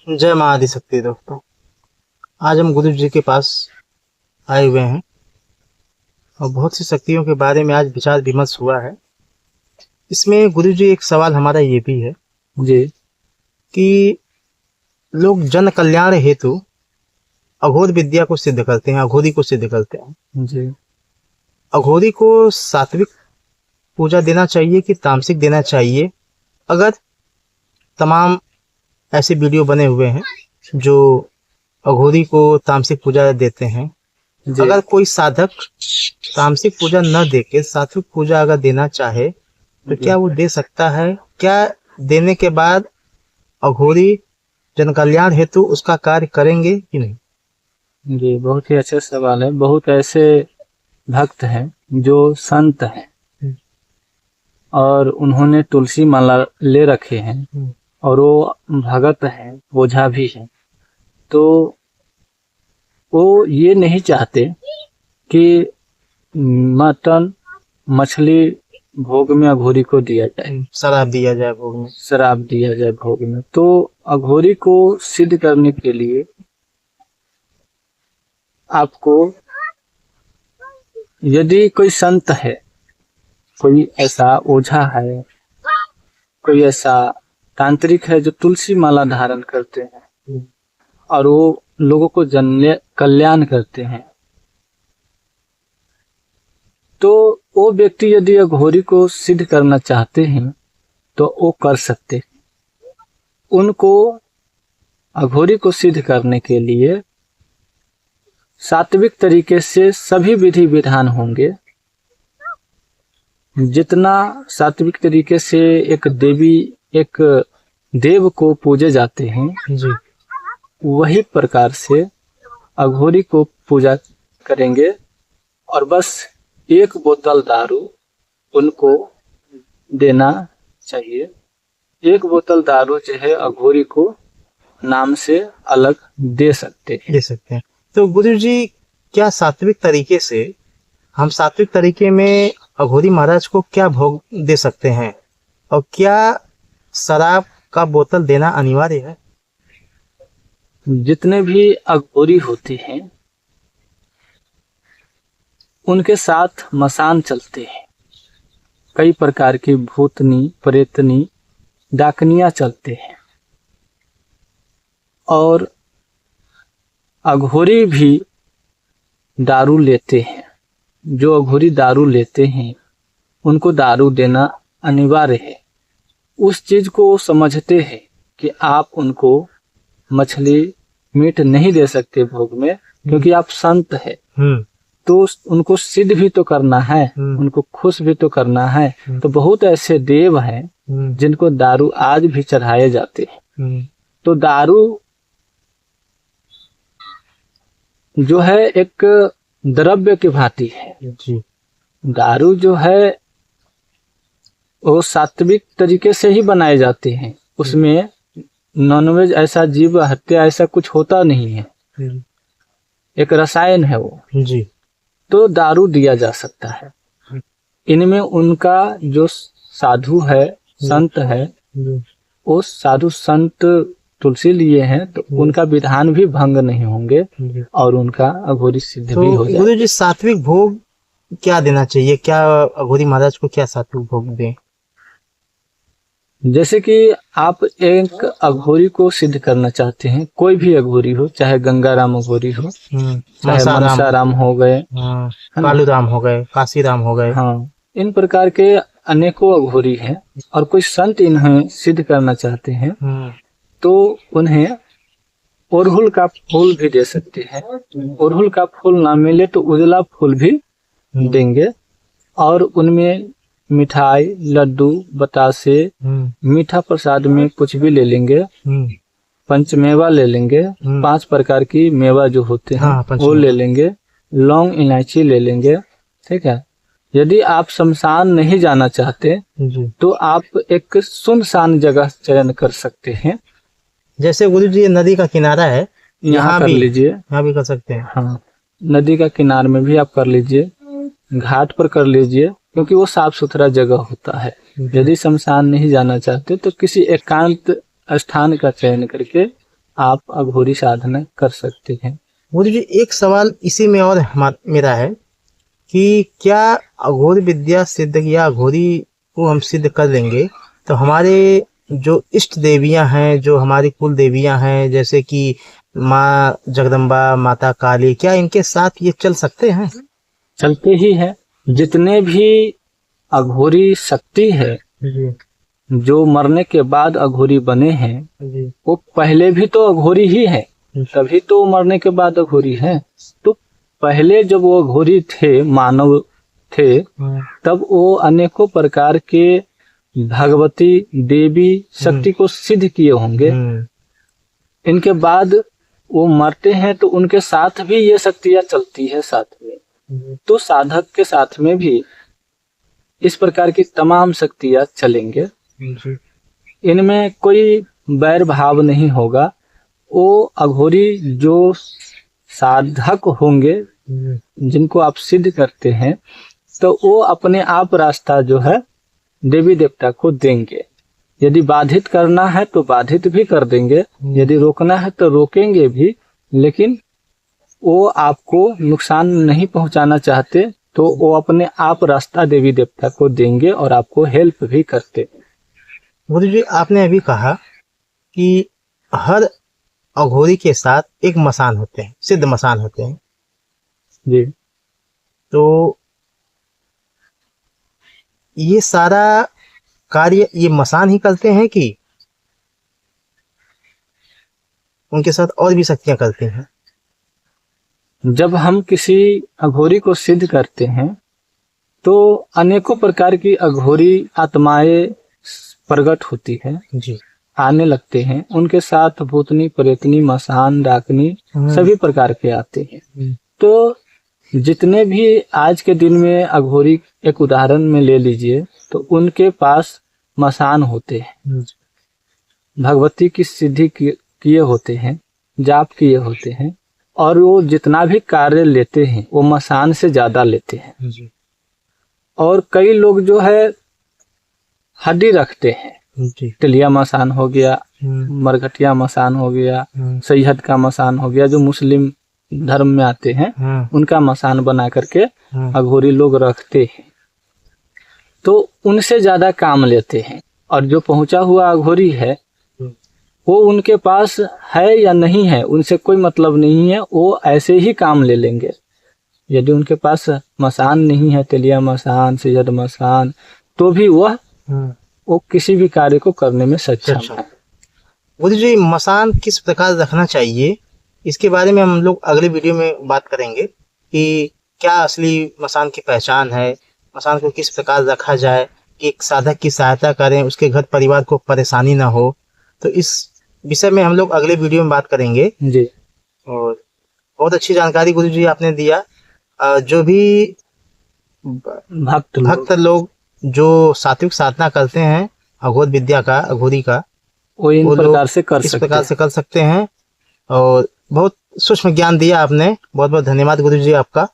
जय माँ आदिशक्ति। दोस्तों, आज हम गुरु जी के पास आए हुए हैं और बहुत सी शक्तियों के बारे में आज विचार विमर्श हुआ है। इसमें गुरु जी एक सवाल हमारा ये भी है जी कि लोग जन कल्याण हेतु अघोर विद्या को सिद्ध करते हैं, अघोरी को सिद्ध करते हैं। जी अघोरी को सात्विक पूजा देना चाहिए कि तामसिक देना चाहिए? अगर तमाम ऐसे वीडियो बने हुए हैं जो अघोरी को तामसिक पूजा देते हैं, जी अगर कोई साधक तामसिक पूजा न देके सात्विक पूजा अगर देना चाहे तो क्या वो दे सकता है? क्या देने के बाद अघोरी जन कल्याण हेतु उसका कार्य करेंगे कि नहीं? जी बहुत ही अच्छा सवाल है। बहुत ऐसे भक्त हैं जो संत हैं और उन्होंने तुलसी माला ले रखे हैं और वो भगत हैं, ओझा भी हैं, तो वो ये नहीं चाहते कि मटन मछली भोग में अघोरी को दिया जाए, शराब दिया जाए भोग में। शराब दिया जाए भोग में। तो अघोरी को सिद्ध करने के लिए आपको, यदि कोई संत है, कोई ऐसा ओझा है, कोई ऐसा तांत्रिक है जो तुलसी माला धारण करते हैं और वो लोगों को जन कल्याण करते हैं, तो वो व्यक्ति यदि अघोरी को सिद्ध करना चाहते हैं तो वो कर सकते हैं। उनको अघोरी को सिद्ध करने के लिए सात्विक तरीके से सभी विधि विधान होंगे। जितना सात्विक तरीके से एक देव को पूजे जाते हैं जी, वही प्रकार से अघोरी को पूजा करेंगे और बस एक बोतल दारू उनको देना चाहिए। एक बोतल दारू जो है अघोरी को नाम से अलग दे सकते हैं। तो गुरु जी, क्या सात्विक तरीके से हम सात्विक तरीके में अघोरी महाराज को क्या भोग दे सकते हैं और क्या शराब का बोतल देना अनिवार्य है? जितने भी अघोरी होते हैं उनके साथ मसान चलते हैं, कई प्रकार की भूतनी, प्रेतनी, डाकनियां चलते हैं और अघोरी भी दारू लेते हैं। जो अघोरी दारू लेते हैं उनको दारू देना अनिवार्य है। उस चीज को वो समझते हैं कि आप उनको मछली मीट नहीं दे सकते भोग में, क्योंकि आप संत है, तो उनको सिद्ध भी तो करना है, उनको खुश भी तो करना है। तो बहुत ऐसे देव हैं जिनको दारू आज भी चढ़ाए जाते हैं। तो दारू जो है एक द्रव्य की भांति है जी। दारू जो है वो सात्विक तरीके से ही बनाए जाते हैं, उसमें नॉनवेज ऐसा जीव हत्या ऐसा कुछ होता नहीं है, एक रसायन है वो जी। तो दारू दिया जा सकता है। इनमें उनका जो साधु है, संत है, वो साधु संत तुलसी लिए हैं तो उनका विधान भी भंग नहीं होंगे और उनका अघोरी सिद्ध भी हो जाएगा। गुरु जी, सात्विक भोग क्या देना चाहिए? क्या अघोरी महाराज को क्या सात्विक भोग दें? जैसे कि आप एक अघोरी को सिद्ध करना चाहते हैं, कोई भी अघोरी हो, चाहे गंगाराम अघोरी हो, चाहे मनसाराम हो गए, कालूराम हो गए, काशीराम हो गए, हाँ, इन प्रकार के अनेकों अघोरी हैं और कोई संत इन्हें सिद्ध करना चाहते हैं तो उन्हें अड़हुल का फूल भी दे सकते हैं। अड़हुल का फूल ना मिले तो उजला फूल भी देंगे और उनमें मिठाई, लड्डू, बतासे, मीठा प्रसाद में कुछ भी ले लेंगे, पंचमेवा ले लेंगे, 5 प्रकार की मेवा जो होते हैं वो ले लेंगे, लौंग इलायची ले लेंगे। ठीक है। यदि आप शमशान नहीं जाना चाहते तो आप एक सुनसान जगह चयन कर सकते हैं। जैसे गुरु जी नदी का किनारा है, यहाँ कर लीजिए, यहाँ भी कर सकते हैं। हाँ, नदी का किनारे में भी आप कर लीजिए, घाट पर कर लीजिए, क्योंकि वो साफ सुथरा जगह होता है। यदि शमशान नहीं जाना चाहते तो किसी एकांत स्थान का चयन करके आप अघोरी साधना कर सकते हैं। गुरु जी एक सवाल इसी में और मेरा है कि क्या अघोरी विद्या सिद्ध या अघोरी को हम सिद्ध कर लेंगे तो हमारे जो इष्ट देवियां हैं, जो हमारी कुल देवियां हैं, जैसे कि माँ जगदम्बा, माता काली, क्या इनके साथ ये चल सकते हैं? चलते ही है। जितने भी अघोरी शक्ति है जी जो मरने के बाद अघोरी बने हैं, जी वो पहले भी तो अघोरी ही है, तभी तो मरने के बाद अघोरी है। तो पहले जब वो अघोरी थे, मानव थे, तब वो अनेकों प्रकार के भगवती देवी शक्ति को सिद्ध किए होंगे। इनके बाद वो मरते हैं तो उनके साथ भी ये शक्तियां चलती है साथ में। तो साधक के साथ में भी इस प्रकार की तमाम शक्तियां चलेंगे। इनमें कोई बैर भाव नहीं होगा। वो अघोरी जो साधक होंगे जिनको आप सिद्ध करते हैं, तो वो अपने आप रास्ता जो है देवी देवता को देंगे। यदि बाधित करना है तो बाधित भी कर देंगे, यदि रोकना है तो रोकेंगे भी, लेकिन वो आपको नुकसान नहीं पहुंचाना चाहते, तो वो अपने आप रास्ता देवी देवता को देंगे और आपको हेल्प भी करते। गुरु जी आपने अभी कहा कि हर अघोरी के साथ एक मसान होते हैं, सिद्ध मसान होते हैं जी। तो ये सारा कार्य ये मसान ही करते हैं कि उनके साथ और भी शक्तियां करते हैं? जब हम किसी अघोरी को सिद्ध करते हैं तो अनेकों प्रकार की अघोरी आत्माएं प्रकट होती है, जी आने लगते हैं। उनके साथ भूतनी, प्रेतनी, मसान, डाकनी सभी प्रकार के आते हैं। तो जितने भी आज के दिन में अघोरी, एक उदाहरण में ले लीजिए, तो उनके पास मसान होते हैं, भगवती की सिद्धि किए होते हैं, जाप किए होते हैं, और वो जितना भी कार्य लेते हैं वो मसान से ज्यादा लेते हैं। और कई लोग जो है हड्डी रखते हैं, टिलिया मसान हो गया, मरघटिया मसान हो गया, सैयद का मसान हो गया, जो मुस्लिम धर्म में आते हैं उनका मसान बना करके अघोरी लोग रखते हैं। तो उनसे ज्यादा काम लेते हैं। और जो पहुंचा हुआ अघोरी है वो उनके पास है या नहीं है उनसे कोई मतलब नहीं है, वो ऐसे ही काम ले लेंगे। यदि उनके पास मसान नहीं है, तेलिया मसान, सैयद मसान, तो भी वो किसी भी कार्य को करने में सक्षम है। गुरु जी मसान किस प्रकार रखना चाहिए, इसके बारे में हम लोग अगले वीडियो में बात करेंगे कि क्या असली मसान की पहचान है, मसान को किस प्रकार रखा जाए कि एक साधक की सहायता करें, उसके घर परिवार को परेशानी ना हो। तो इस विषय में हम लोग अगले वीडियो में बात करेंगे जी। और बहुत अच्छी जानकारी गुरु जी आपने दिया। जो भी भक्त लोग जो सात्विक साधना करते हैं अघोर विद्या का, अघोरी का, वो इन प्रकार से कर सकते हैं। और बहुत सूक्ष्म ज्ञान दिया आपने। बहुत बहुत धन्यवाद गुरु जी आपका।